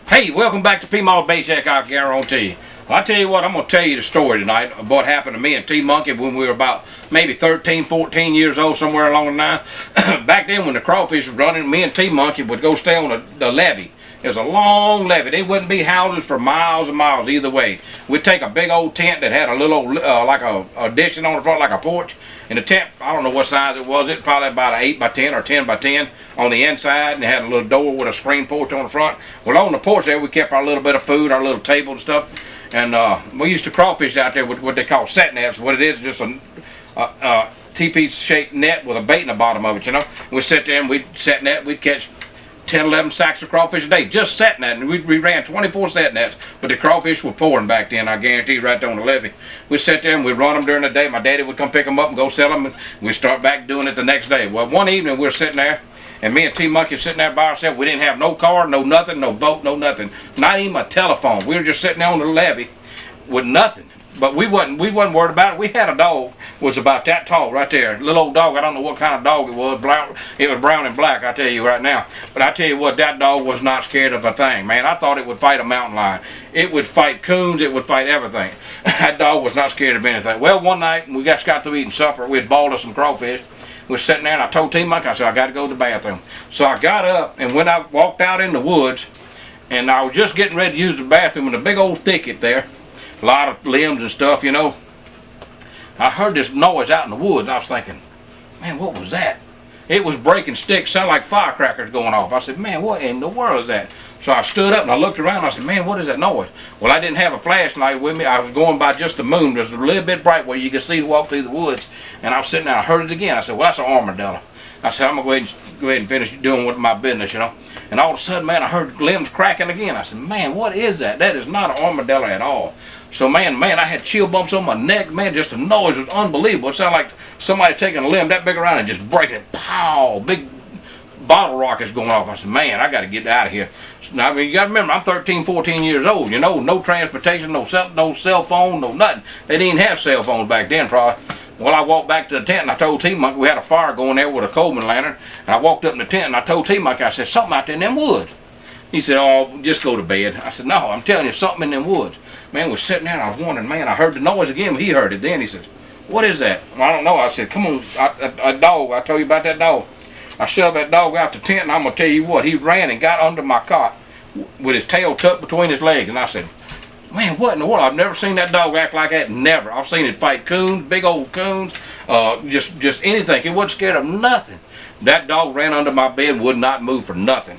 Hey, welcome back to P-Mall Baycheck, I guarantee you. Well, I tell you what, I'm going to tell you the story tonight of what happened to me and T-Monkey when we were about maybe 13, 14 years old, somewhere along the line. Back then when the crawfish was running, me and T-Monkey would go stay on the levee. It was a long levee. There wouldn't be houses for miles and miles either way. We'd take a big old tent that had a little, like a addition on the front, like a porch. And the tent, I don't know what size it was. It's probably about an 8 by 10 or 10 by 10 on the inside. And it had a little door with a screen porch on the front. Well, on the porch there, we kept our little bit of food, our little table and stuff. And we used to crawfish out there with what they call set nets. What it is just a TP-shaped net with a bait in the bottom of it, you know. We'd sit there and we'd set net. We'd catch 10, 11 sacks of crawfish a day, just set net. And we ran 24 set nets, but the crawfish were pouring back then, I guarantee you, right there on the levee. We'd sit there and we'd run them during the day. My daddy would come pick them up and go sell them, and we'd start back doing it the next day. Well, one evening we were sitting there, and me and T-Monkey sitting there by ourselves. We didn't have no car, no nothing, no boat, no nothing, not even a telephone. We were just sitting there on the levee with nothing. But we wasn't worried about it. We had a dog, was about that tall right there. Little old dog, I don't know what kind of dog it was. It was brown and black, I tell you right now. But I tell you what, that dog was not scared of a thing, man. I thought it would fight a mountain lion. It would fight coons, it would fight everything. That dog was not scared of anything. Well, one night, we got through eating supper. We had balled us some crawfish. We were sitting there, and I told T-Monkey, I said, I got to go to the bathroom. So I got up, and when I walked out in the woods, and I was just getting ready to use the bathroom in a big old thicket there, a lot of limbs and stuff, you know, I heard this noise out in the woods. I was thinking, man, what was that? It was breaking sticks, sounded like firecrackers going off. I said, man, what in the world is that? So I stood up and I looked around and I said, man, what is that noise? Well, I didn't have a flashlight with me. I was going by just the moon. There's a little bit bright where you could see to walk through the woods. And I was sitting there, I heard it again. I said, well, that's an armadillo. I said, I'm going to go ahead and finish doing with my business, you know. And all of a sudden, man, I heard limbs cracking again. I said, man, what is that? That is not an armadillo at all. So, man, I had chill bumps on my neck. Man, just the noise was unbelievable. It sounded like somebody taking a limb that big around and just breaking it. Pow! Big bottle rockets going off. I said, man, I got to get out of here. Now, I mean, you got to remember, I'm 13, 14 years old. You know, no transportation, no cell phone, no nothing. They didn't even have cell phones back then, probably. Well, I walked back to the tent and I told T-Monkey we had a fire going there with a Coleman lantern. And I walked up in the tent and I told T-Monkey, I said, something out there in them woods. He said, oh, just go to bed. I said, no, I'm telling you, something in them woods. Man, we're sitting there and I was wondering, man, I heard the noise again, but he heard it then. He says, what is that? Well, I don't know. I said, come on, a dog. I told you about that dog. I shoved that dog out the tent and I'm going to tell you what, he ran and got under my cot with his tail tucked between his legs. And I said, man, what in the world? I've never seen that dog act like that, never. I've seen it fight coons, big old coons, just anything. He wasn't scared of nothing. That dog ran under my bed, would not move for nothing.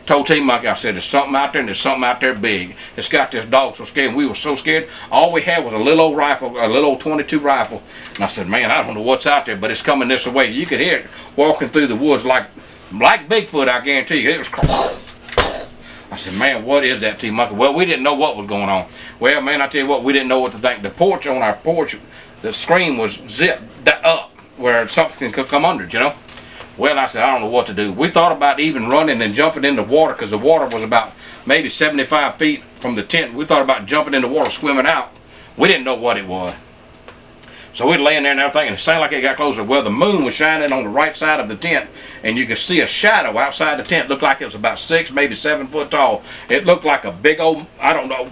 Told T-Monkey, I said, there's something out there and there's something out there big. It's got this dog so scared. And we were so scared. All we had was a little old rifle, a little old 22 rifle. And I said, man, I don't know what's out there, but it's coming this way. You could hear it walking through the woods like Bigfoot, I guarantee you. It was I said, man, what is that, T-Monkey? Well, we didn't know what was going on. Well, man, I tell you what, we didn't know what to think. The porch, on our porch, the screen was zipped up where something could come under it, you know. Well, I said, I don't know what to do. We thought about even running and jumping in the water because the water was about maybe 75 feet from the tent. We thought about jumping in the water, swimming out. We didn't know what it was. So we'd laying there and everything, and it sounded like it got closer. Well, the moon was shining on the right side of the tent, and you could see a shadow outside the tent. It looked like it was about 6, maybe 7 foot tall. It looked like a big old, I don't know,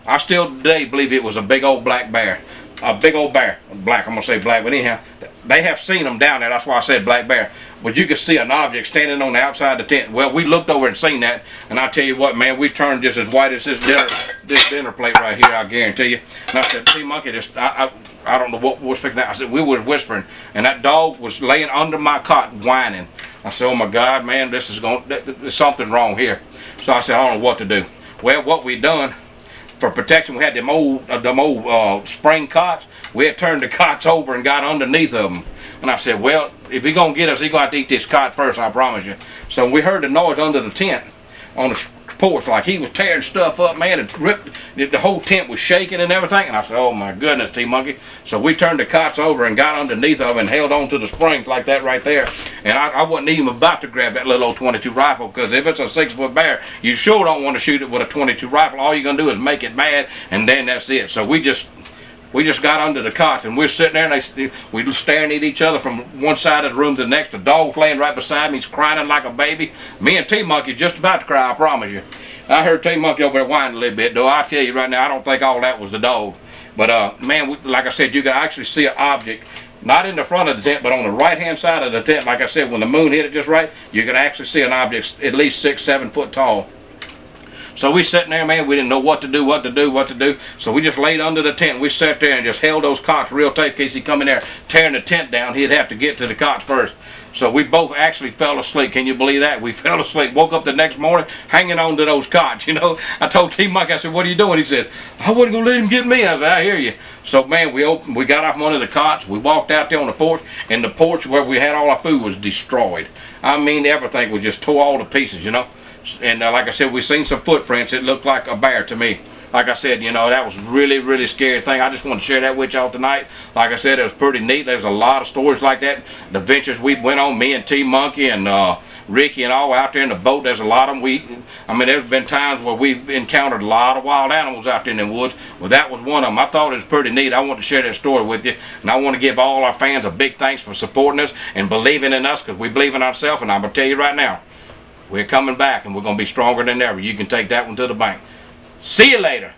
I still today believe it was a big old black bear. A big old bear. Black, I'm going to say black, but anyhow, they have seen them down there. That's why I said black bear. But you could see an object standing on the outside of the tent. Well, we looked over and seen that, and I tell you what, man, we turned just as white as this dinner plate right here, I guarantee you. And I said, T-Monkey, I don't know what was fixing that. I said, we were whispering, and that dog was laying under my cot whining. I said, oh my God, man, there's something wrong here. So I said, I don't know what to do. Well, what we done for protection, we had them old spring cots. We had turned the cots over and got underneath of them. And I said, well, if he's going to get us, he's going to have to eat this cot first, I promise you. So we heard the noise under the tent on the porch, like he was tearing stuff up, man, and ripped, the whole tent was shaking and everything. And I said, oh my goodness, T-Monkey. So we turned the cots over and got underneath of them and held on to the springs like that right there. And I wasn't even about to grab that little old 22 rifle, because if it's a 6-foot bear, you sure don't want to shoot it with a 22 rifle. All you're going to do is make it mad, and then that's it. So we just got under the cot, and we're sitting there, and we were staring at each other from one side of the room to the next. The dog's laying right beside me. He's crying like a baby. Me and T-Monkey just about to cry, I promise you. I heard T Monkey over there whining a little bit, though. I tell you right now, I don't think all that was the dog. But man, like I said, you could actually see an object, not in the front of the tent, but on the right-hand side of the tent. Like I said, when the moon hit it just right, you could actually see an object at least 6, 7 foot tall. So we sitting there, man, we didn't know what to do. So we just laid under the tent. We sat there and just held those cots real tight in case he come in there tearing the tent down. He'd have to get to the cots first. So we both actually fell asleep. Can you believe that? We fell asleep. Woke up the next morning hanging on to those cots, you know. I told T-Mike, I said, what are you doing? He said, I wasn't going to let him get me. I said, I hear you. So, man, we got off one of the cots. We walked out there on the porch, and the porch where we had all our food was destroyed. I mean, everything was just tore all to pieces, you know. And like I said, we seen some footprints. It looked like a bear to me. Like I said, you know, that was really, really scary thing. I just want to share that with y'all tonight. Like I said, it was pretty neat. There's a lot of stories like that. The ventures we went on, me and T-Monkey and Ricky and all out there in the boat. There's a lot of them. I mean, there's been times where we've encountered a lot of wild animals out there in the woods. Well, that was one of them. I thought it was pretty neat. I want to share that story with you. And I want to give all our fans a big thanks for supporting us and believing in us, because we believe in ourselves. And I'm going to tell you right now, we're coming back and we're going to be stronger than ever. You can take that one to the bank. See you later.